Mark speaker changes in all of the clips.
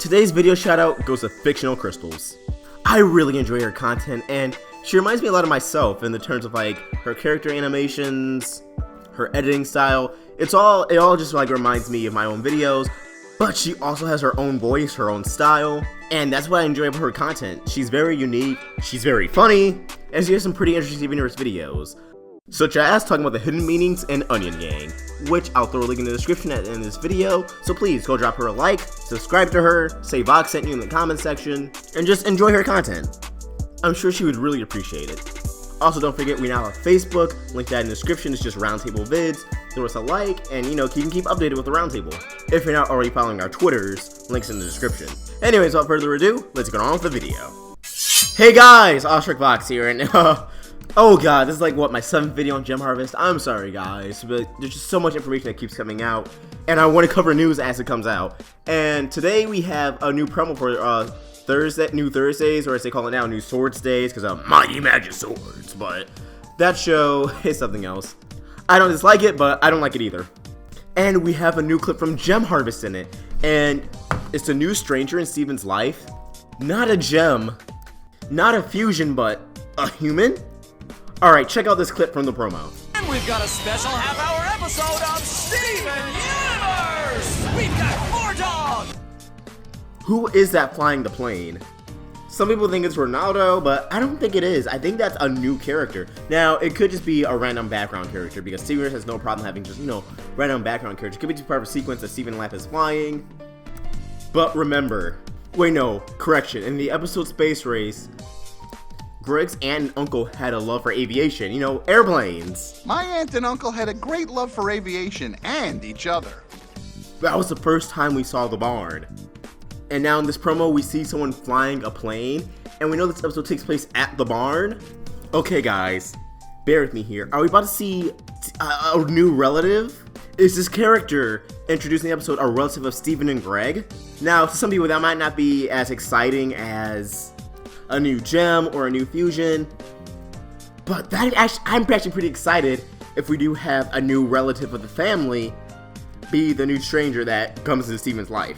Speaker 1: Today's video shoutout goes to Fictional Crystals. I really enjoy her content, and she reminds me a lot of myself in the terms of like her character animations, her editing style. It all just like reminds me of my own videos, but she also has her own voice, her own style, and that's what I enjoy about her content. She's very unique, she's very funny, and she has some pretty interesting videos. Such as talking about the hidden meanings in Onion Gang, which I'll throw a link in the description at the end of this video, so please go drop her a like, subscribe to her, say Vox sent you in the comment section, and just enjoy her content. I'm sure she would really appreciate it. Also, don't forget we now have Facebook, link that in the description, it's just Roundtable Vids, throw us a like, and you can keep updated with the Roundtable. If you're not already following our Twitters, links in the description. Anyways, without further ado, let's get on with the video. Hey guys, Ostrich Vox here, and oh god, this is like, what, my 7th video on Gem Harvest? I'm sorry guys, but there's just so much information that keeps coming out, and I want to cover news as it comes out. And today we have a new promo for New Thursdays, or as they call it now, New Swords Days, because of Mighty Magic Swords, but that show is something else. I don't dislike it, but I don't like it either. And we have a new clip from Gem Harvest in it, and it's a new stranger in Steven's life. Not a gem, not a fusion, but a human? Alright, check out this clip from the promo.
Speaker 2: And we've got a special half-hour episode of Steven Universe! We've got Mordog!
Speaker 1: Who is that flying the plane? Some people think it's Ronaldo, but I don't think it is. I think that's a new character. Now, it could just be a random background character, because Steven Universe has no problem having just, random background character. It could be just part of a sequence that Steven Lapp is flying. But remember, correction, in the episode Space Race, Greg's aunt and uncle had a love for aviation, airplanes.
Speaker 3: My aunt and uncle had a great love for aviation and each other.
Speaker 1: That was the first time we saw the barn. And now in this promo, we see someone flying a plane, and we know this episode takes place at the barn. Okay guys, bear with me here. Are we about to see a new relative? Is this character introduced in the episode a relative of Steven and Greg? Now, to some people that might not be as exciting as a new gem or a new fusion, but I'm actually pretty excited if we do have a new relative of the family be the new stranger that comes into Steven's life.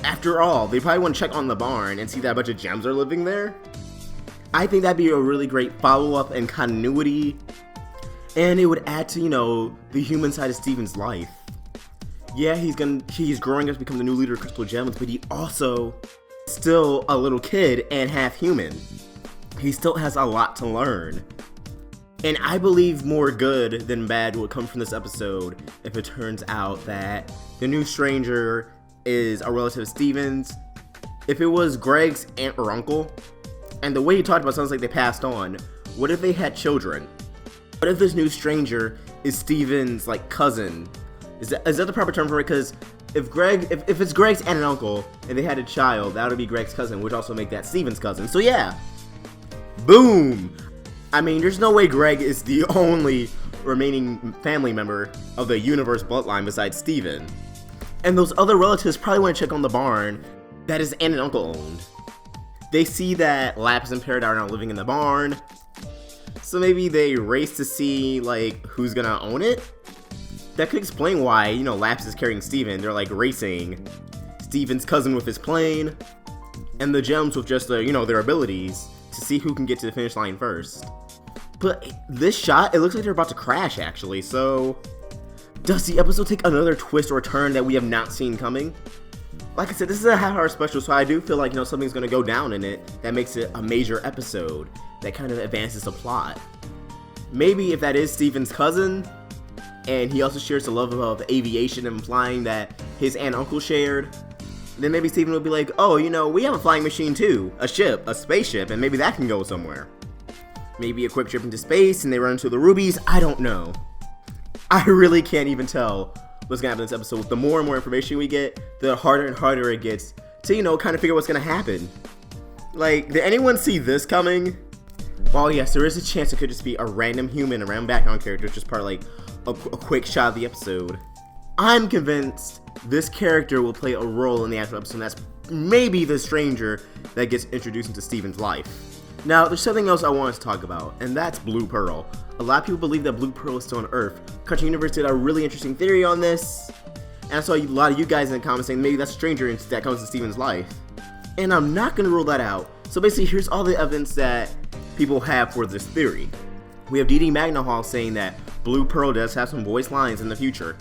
Speaker 1: After all, they probably want to check on the barn and see that a bunch of gems are living there. I think that'd be a really great follow-up and continuity, and it would add to, the human side of Steven's life. Yeah, he's growing up to become the new leader of Crystal Gems, but he also still a little kid and half human. He still has a lot to learn. And I believe more good than bad will come from this episode if it turns out that the new stranger is a relative of Steven's. If it was Greg's aunt or uncle, and the way he talked about it sounds like they passed on, what if they had children? What if this new stranger is Steven's cousin? Is that the proper term for it? Because if it's Greg's aunt and uncle and they had a child, that would be Greg's cousin, which also make that Steven's cousin. So yeah, boom. I mean, there's no way Greg is the only remaining family member of the universe bloodline besides Steven. And those other relatives probably want to check on the barn that his aunt and uncle owned. They see that Lapis and Peridot are now living in the barn, so maybe they race to see who's gonna own it. That could explain why, Lapis is carrying Steven. They're racing Steven's cousin with his plane, and the gems with just their abilities to see who can get to the finish line first. But this shot, it looks like they're about to crash actually, so does the episode take another twist or turn that we have not seen coming? Like I said, this is a half-hour special, so I do feel like, something's gonna go down in it that makes it a major episode that kind of advances the plot. Maybe if that is Steven's cousin, and he also shares the love of aviation and flying that his aunt and uncle shared, then maybe Steven will be like, oh, we have a flying machine too, a spaceship, and maybe that can go somewhere. Maybe a quick trip into space and they run into the rubies, I don't know. I really can't even tell what's gonna happen in this episode. The more and more information we get, the harder and harder it gets to, kind of figure out what's gonna happen. Did anyone see this coming? Well, yes, there is a chance it could just be a random human, a random background character, just part of a quick shot of the episode. I'm convinced this character will play a role in the actual episode, and that's maybe the stranger that gets introduced into Steven's life. Now, there's something else I wanted to talk about, and that's Blue Pearl. A lot of people believe that Blue Pearl is still on Earth. Cartoon Universe did a really interesting theory on this. And I saw a lot of you guys in the comments saying maybe that's a stranger that comes to Steven's life. And I'm not going to rule that out. So basically, here's all the evidence that people have for this theory. We have Dee Dee Magnahall saying that Blue Pearl does have some voice lines in the future.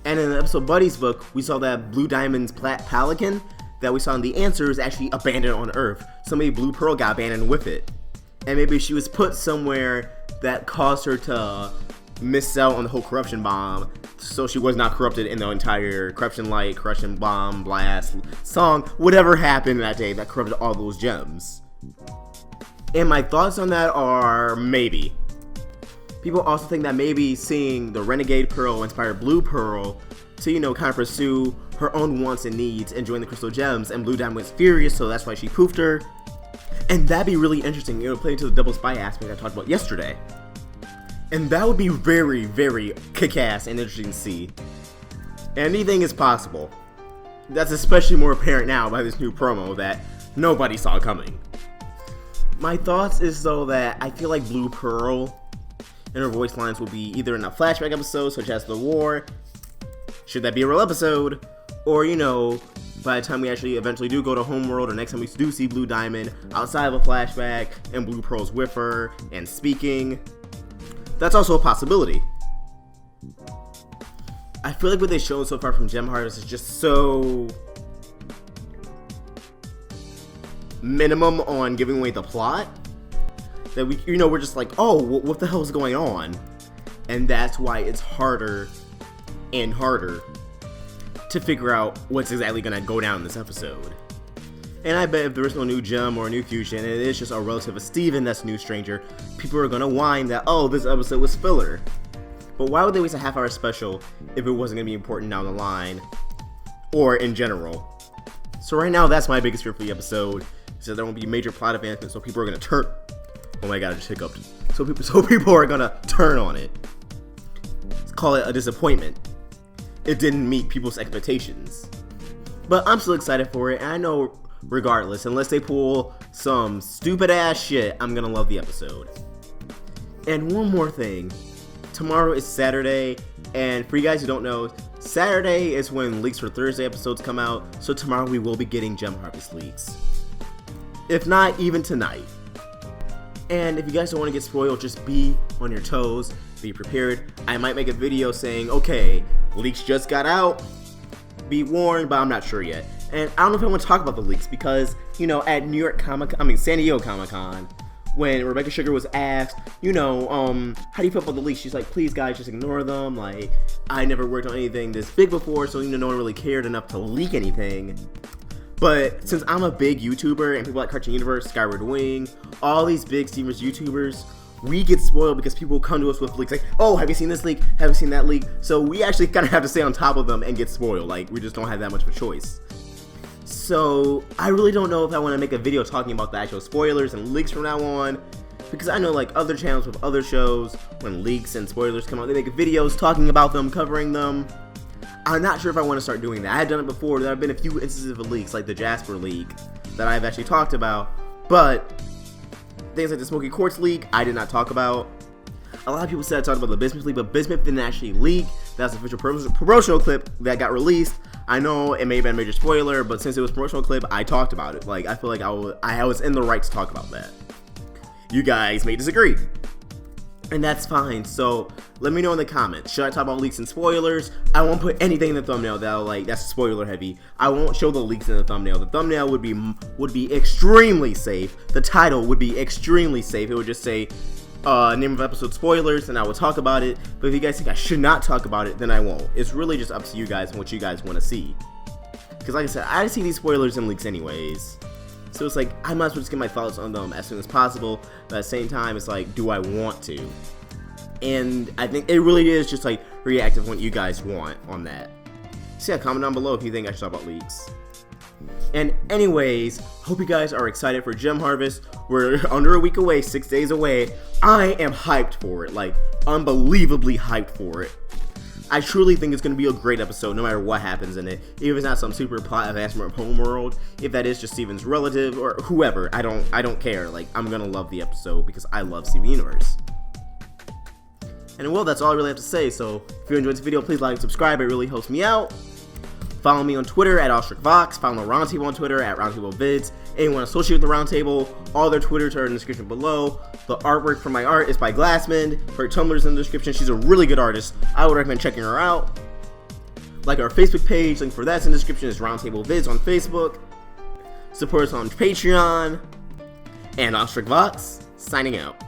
Speaker 1: And in the episode Buddy's book, we saw that Blue Diamond's Pelican that we saw in The Answer is actually abandoned on Earth. So maybe Blue Pearl got abandoned with it. And maybe she was put somewhere that caused her to miss out on the whole corruption bomb. So she was not corrupted in the entire corruption light, corruption bomb, blast, song, whatever happened that day that corrupted all those gems. And my thoughts on that are maybe. People also think that maybe seeing the Renegade Pearl inspired Blue Pearl to, kind of pursue her own wants and needs and join the Crystal Gems, and Blue Diamond was furious, so that's why she poofed her. And that'd be really interesting, play into the double spy aspect I talked about yesterday. And that would be very, very kick-ass and interesting to see. Anything is possible. That's especially more apparent now by this new promo that nobody saw coming. My thoughts is though that I feel like Blue Pearl and her voice lines will be either in a flashback episode such as The War, should that be a real episode, or by the time we actually eventually do go to Homeworld, or next time we do see Blue Diamond outside of a flashback and Blue Pearl's with her and speaking. That's also a possibility. I feel like what they showed so far from Gem Harvest is just so minimum on giving away the plot that we're just like, oh, what the hell is going on? And that's why it's harder and harder to figure out what's exactly gonna go down in this episode. And I bet if there is no new gem or a new fusion, and it is just a relative of Steven that's new stranger, people are gonna whine that, oh, this episode was filler. But why would they waste a half-hour special if it wasn't gonna be important down the line, or in general? So right now, that's my biggest fear for the episode, is that there won't be major plot advancements, so people are gonna turn. Oh my god, I just hiccuped. So people are gonna turn on it. Let's call it a disappointment. It didn't meet people's expectations. But I'm still excited for it, and I know regardless, unless they pull some stupid ass shit, I'm gonna love the episode. And one more thing. Tomorrow is Saturday, and for you guys who don't know, Saturday is when leaks for Thursday episodes come out, so tomorrow we will be getting Gem Harvest leaks. If not, even tonight. And if you guys don't want to get spoiled, just be on your toes, be prepared. I might make a video saying, okay, leaks just got out, be warned, but I'm not sure yet. And I don't know if I want to talk about the leaks because, at San Diego Comic-Con, when Rebecca Sugar was asked, how do you feel about the leaks? She's like, please guys, just ignore them. Like, I never worked on anything this big before, so no one really cared enough to leak anything. But since I'm a big YouTuber and people like Cartoon Universe, Skyward Wing, all these big Steven's YouTubers, we get spoiled because people come to us with leaks like, oh, have you seen this leak? Have you seen that leak? So we actually kind of have to stay on top of them and get spoiled. Like, we just don't have that much of a choice. So I really don't know if I want to make a video talking about the actual spoilers and leaks from now on, because I know like other channels with other shows, when leaks and spoilers come out, they make videos talking about them, covering them. I'm not sure if I want to start doing that. I had done it before. There have been a few instances of leaks, like the Jasper leak, that I've actually talked about, but things like the Smoky Quartz leak, I did not talk about. A lot of people said I talked about the Bismuth leak, but Bismuth didn't actually leak. That's an official promotional clip that got released. I know it may have been a major spoiler, but since it was a promotional clip, I talked about it. Like, I feel like I was in the right to talk about that. You guys may disagree, and that's fine. So let me know in the comments. Should I talk about leaks and spoilers? I won't put anything in the thumbnail that's spoiler heavy. I won't show the leaks in the thumbnail. The thumbnail would be extremely safe. The title would be extremely safe. It would just say name of episode spoilers, and I will talk about it. But if you guys think I should not talk about it, then I won't. It's really just up to you guys and what you guys want to see. Because like I said, I see these spoilers and leaks anyways. So it's like, I might as well just get my thoughts on them as soon as possible. But at the same time, it's like, do I want to? And I think it really is just like reactive what you guys want on that. So yeah, comment down below if you think I should talk about leaks. And anyways, hope you guys are excited for Gem Harvest. We're under a week away, 6 days away. I am hyped for it, like unbelievably hyped for it. I truly think it's going to be a great episode no matter what happens in it. Even if it's not some super plot advancement of Homeworld, if that is just Steven's relative or whoever, I don't care. Like, I'm going to love the episode because I love Steven Universe. And well, that's all I really have to say, so if you enjoyed this video, please like and subscribe, it really helps me out. Follow me on Twitter at AwestruckVox, follow the Roundtable on Twitter at RoundtableVids. Anyone associated with the Roundtable, all their Twitters are in the description below. The artwork for my art is by Glassman. Her Tumblr's in the description. She's a really good artist. I would recommend checking her out. Like our Facebook page, link for that's in the description, is Roundtable Vids on Facebook. Support us on Patreon. And AwestruckVox, signing out.